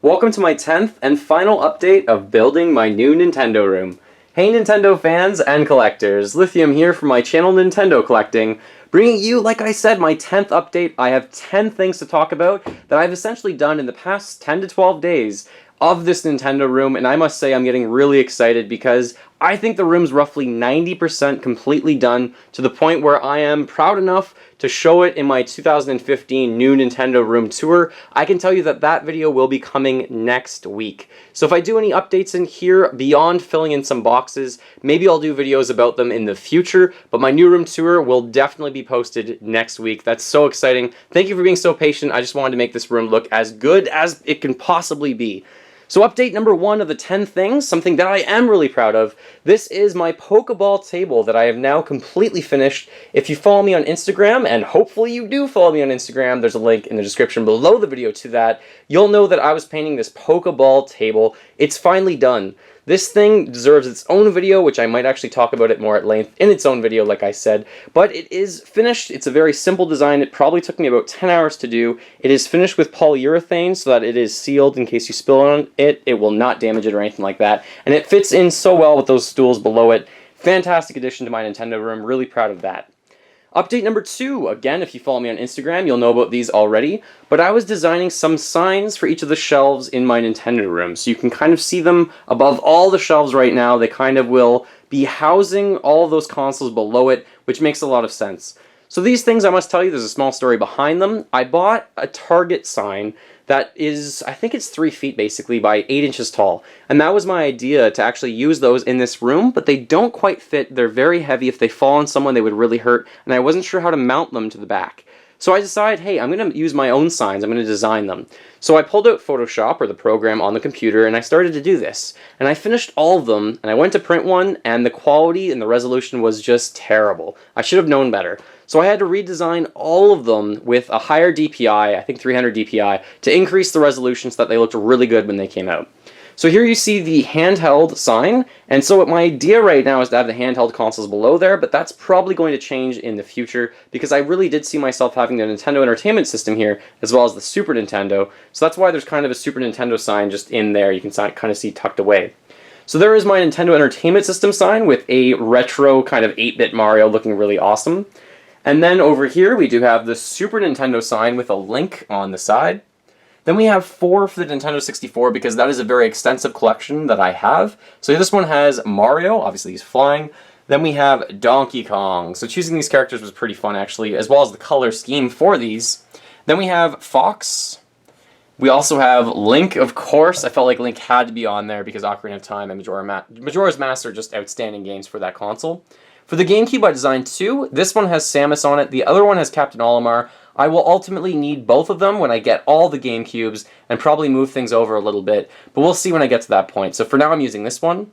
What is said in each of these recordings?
Welcome to my 10th and final update of building my new Nintendo room. Hey Nintendo fans and collectors, Lithium here from my channel Nintendo Collecting, bringing you, like I said, my 10th update. I have 10 things to talk about that I've essentially done in the past 10 to 12 days of this Nintendo room, and I must say I'm getting really excited because I think the room's roughly 90% completely done, to the point where I am proud enough to show it in my 2015 new Nintendo room tour. I can tell you that that video will be coming next week. So if I do any updates in here beyond filling in some boxes, maybe I'll do videos about them in the future, but my new room tour will definitely be posted next week. That's so exciting. Thank you for being so patient. I just wanted to make this room look as good as it can possibly be. So update number 1 of the 10 things, something that I am really proud of. This is my Pokeball table that I have now completely finished. If you follow me on Instagram, and hopefully you do follow me on Instagram, there's a link in the description below the video to that, you'll know that I was painting this Pokeball table. It's finally done. This thing deserves its own video, which I might actually talk about it more at length in its own video, like I said. But it is finished. It's a very simple design. It probably took me about 10 hours to do. It is finished with polyurethane so that it is sealed in case you spill on it. It will not damage it or anything like that. And it fits in so well with those stools below it. Fantastic addition to my Nintendo room. Really proud of that. Update number 2, again, if you follow me on Instagram, you'll know about these already, but I was designing some signs for each of the shelves in my Nintendo room, so you can kind of see them above all the shelves right now. They kind of will be housing all of those consoles below it, which makes a lot of sense. So these things, I must tell you, there's a small story behind them. I bought a Target sign that is, I think it's 3 feet basically by 8 inches tall. And that was my idea, to actually use those in this room, but they don't quite fit. They're very heavy. If they fall on someone, they would really hurt. And I wasn't sure how to mount them to the back. So I decided, hey, I'm going to use my own signs. I'm going to design them. So I pulled out Photoshop, or the program on the computer, and I started to do this. And I finished all of them, and I went to print one, and the quality and the resolution was just terrible. I should have known better. So I had to redesign all of them with a higher DPI, I think 300 DPI, to increase the resolution so that they looked really good when they came out. So here you see the handheld sign, and so my idea right now is to have the handheld consoles below there, but that's probably going to change in the future because I really did see myself having the Nintendo Entertainment System here as well as the Super Nintendo, so that's why there's kind of a Super Nintendo sign just in there you can kind of see tucked away. So there is my Nintendo Entertainment System sign with a retro kind of 8-bit Mario looking really awesome. And then over here we do have the Super Nintendo sign with a Link on the side. Then we have 4 for the Nintendo 64 because that is a very extensive collection that I have. So this one has Mario, obviously he's flying. Then we have Donkey Kong. So choosing these characters was pretty fun actually, as well as the color scheme for these. Then we have Fox. We also have Link, of course. I felt like Link had to be on there because Ocarina of Time and Majora's Mask are just outstanding games for that console. For the Gamecube, I designed 2. This one has Samus on it. The other one has Captain Olimar. I will ultimately need both of them when I get all the Gamecubes and probably move things over a little bit, but we'll see when I get to that point. So for now, I'm using this one.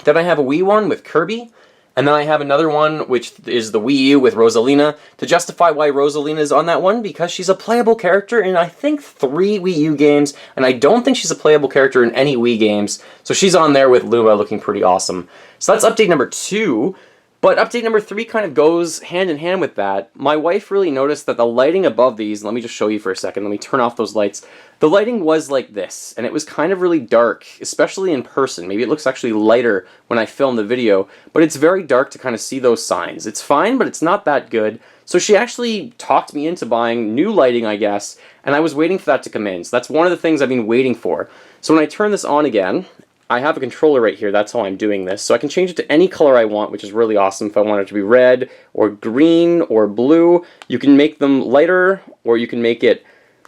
Then I have a Wii one with Kirby, and then I have another one, which is the Wii U with Rosalina. To justify why Rosalina is on that one, because she's a playable character in, I think, 3 Wii U games, and I don't think she's a playable character in any Wii games, so she's on there with Luma looking pretty awesome. So that's update number 2. But update number 3 kind of goes hand in hand with that. My wife really noticed that the lighting above these, let me just show you for a second, let me turn off those lights. The lighting was like this, and it was kind of really dark, especially in person. Maybe it looks actually lighter when I film the video, but it's very dark to kind of see those signs. It's fine, but it's not that good. So she actually talked me into buying new lighting, I guess, and I was waiting for that to come in. So that's one of the things I've been waiting for. So when I turn this on again, I have a controller right here, that's how I'm doing this. So I can change it to any color I want, which is really awesome. If I want it to be red, or green, or blue, you can make them lighter, or you can make it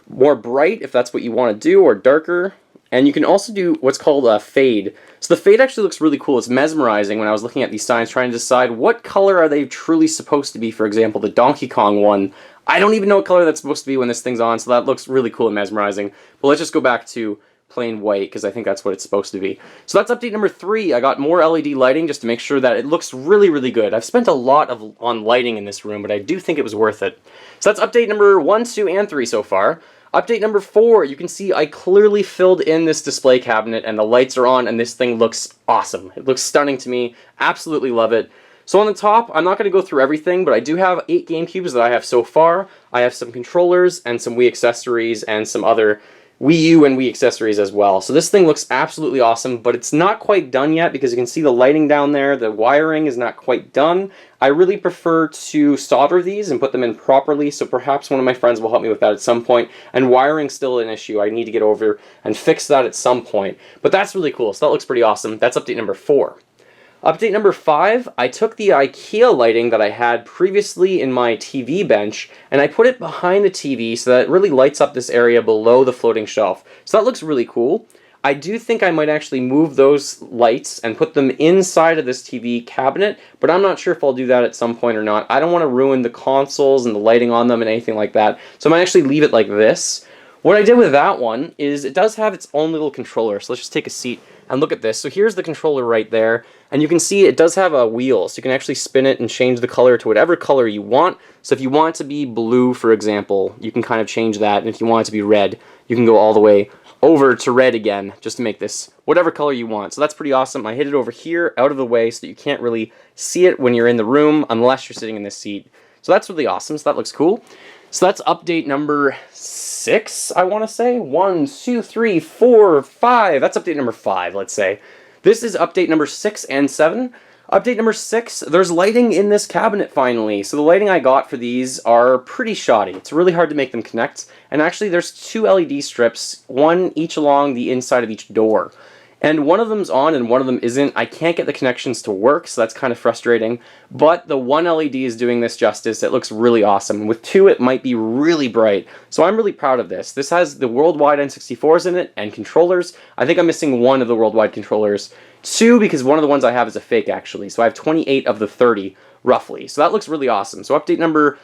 more bright if that's what you want to do, or darker. And you can also do what's called a fade. So the fade actually looks really cool. It's mesmerizing when I was looking at these signs trying to decide what color are they truly supposed to be. For example, the Donkey Kong one. I don't even know what color that's supposed to be when this thing's on, so that looks really cool and mesmerizing. But let's just go back to plain white, because I think that's what it's supposed to be. So that's update number 3. I got more LED lighting just to make sure that it looks really, really good. I've spent a lot on lighting in this room, but I do think it was worth it. So that's update number 1, 2, and 3 so far. Update number 4, you can see I clearly filled in this display cabinet, and the lights are on, and this thing looks awesome. It looks stunning to me. Absolutely love it. So on the top, I'm not going to go through everything, but I do have 8 GameCubes that I have so far. I have some controllers and some Wii accessories and some other Wii U and Wii accessories as well. So this thing looks absolutely awesome, but it's not quite done yet because you can see the lighting down there. The wiring is not quite done. I really prefer to solder these and put them in properly, so perhaps one of my friends will help me with that at some point. And wiring's still an issue. I need to get over and fix that at some point. But that's really cool, so that looks pretty awesome. That's update number 4. Update number 5, I took the IKEA lighting that I had previously in my TV bench and I put it behind the TV so that it really lights up this area below the floating shelf. So that looks really cool. I do think I might actually move those lights and put them inside of this TV cabinet, but I'm not sure if I'll do that at some point or not. I don't want to ruin the consoles and the lighting on them and anything like that, so I might actually leave it like this. What I did with that one is it does have its own little controller, so let's just take a seat and look at this. So here's the controller right there, and you can see it does have a wheel, so you can actually spin it and change the color to whatever color you want. So if you want it to be blue, for example, you can kind of change that, and if you want it to be red, you can go all the way over to red again, just to make this whatever color you want. So that's pretty awesome. I hid it over here, out of the way, so that you can't really see it when you're in the room, unless you're sitting in this seat. So that's really awesome, so that looks cool. So that's update number 6, I want to say. 1, 2, 3, 4, 5. That's update number 5, let's say. This is update number 6 and 7. Update number 6, there's lighting in this cabinet finally. So the lighting I got for these are pretty shoddy. It's really hard to make them connect. And actually there's 2 LED strips, one each along the inside of each door. And one of them's on and one of them isn't. I can't get the connections to work, so that's kind of frustrating. But the one LED is doing this justice. It looks really awesome. With 2, it might be really bright. So I'm really proud of this. This has the worldwide N64s in it and controllers. I think I'm missing one of the worldwide controllers. 2, because one of the ones I have is a fake, actually. So I have 28 of the 30, roughly. So that looks really awesome. So update number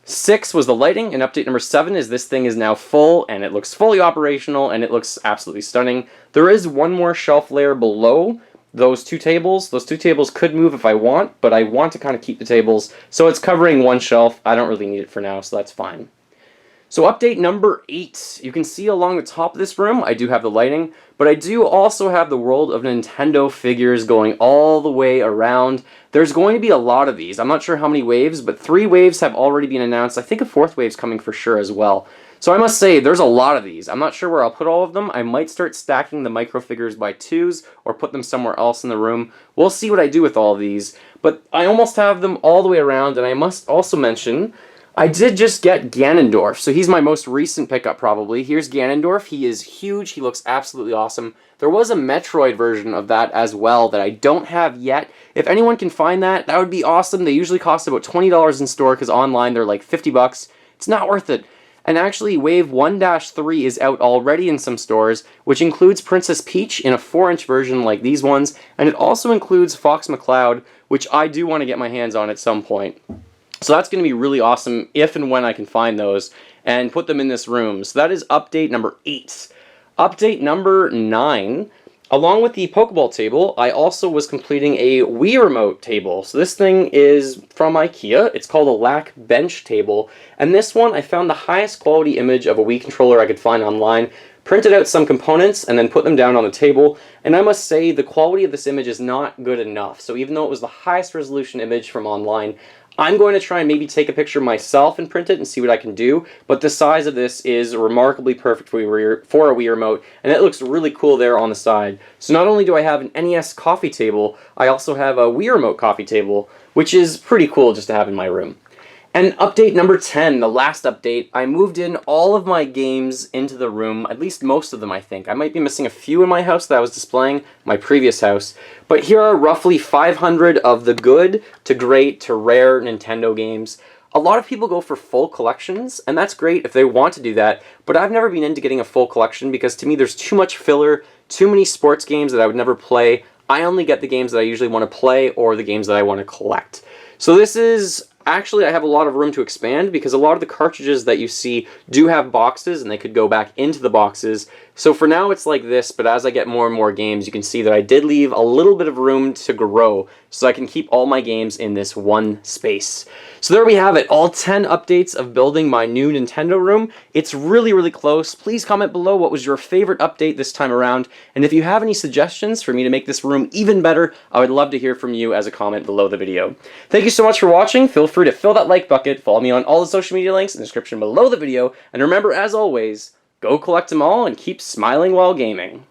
6 was the lighting, and update number 7 is this thing is now full, and it looks fully operational, and it looks absolutely stunning. There is one more shelf layer below those 2 tables. Those 2 tables could move if I want, but I want to kind of keep the tables, so it's covering one shelf. I don't really need it for now, so that's fine. So update number 8. You can see along the top of this room, I do have the lighting, but I do also have the World of Nintendo figures going all the way around. There's going to be a lot of these. I'm not sure how many waves, but 3 waves have already been announced. I think a 4th wave's coming for sure as well. So I must say, there's a lot of these. I'm not sure where I'll put all of them. I might start stacking the micro figures by 2s or put them somewhere else in the room. We'll see what I do with all of these. But I almost have them all the way around, and I must also mention I did just get Ganondorf, so he's my most recent pickup probably. Here's Ganondorf. He is huge. He looks absolutely awesome. There was a Metroid version of that as well that I don't have yet. If anyone can find that, that would be awesome. They usually cost about $20 in store because online they're like 50 bucks. It's not worth it. And actually, Wave 1-3 is out already in some stores, which includes Princess Peach in a 4-inch version like these ones, and it also includes Fox McCloud, which I do want to get my hands on at some point. So that's going to be really awesome if and when I can find those and put them in this room. So that is update number 8. Update number 9. Along with the Pokeball table, I also was completing a Wii Remote Table. So this thing is from IKEA. It's called a LAC bench table. And this one, I found the highest quality image of a Wii controller I could find online, printed out some components, and then put them down on the table. And I must say, the quality of this image is not good enough. So even though it was the highest resolution image from online, I'm going to try and maybe take a picture myself and print it and see what I can do, but the size of this is remarkably perfect for a Wii Remote, and it looks really cool there on the side. So not only do I have an NES coffee table, I also have a Wii Remote coffee table, which is pretty cool just to have in my room. And update number 10, the last update, I moved in all of my games into the room, at least most of them I think. I might be missing a few in my house that I was displaying, my previous house. But here are roughly 500 of the good to great to rare Nintendo games. A lot of people go for full collections, and that's great if they want to do that, but I've never been into getting a full collection because to me there's too much filler, too many sports games that I would never play. I only get the games that I usually want to play or the games that I want to collect. So this is... Actually, I have a lot of room to expand because a lot of the cartridges that you see do have boxes and they could go back into the boxes. So for now it's like this, but as I get more and more games, you can see that I did leave a little bit of room to grow so I can keep all my games in this one space. So there we have it, all 10 updates of building my new Nintendo room. It's really, really close. Please comment below what was your favorite update this time around, and if you have any suggestions for me to make this room even better, I would love to hear from you as a comment below the video. Thank you so much for watching. Feel free to fill that like bucket, follow me on all the social media links in the description below the video, and remember, as always, Go collect them all and keep smiling while gaming.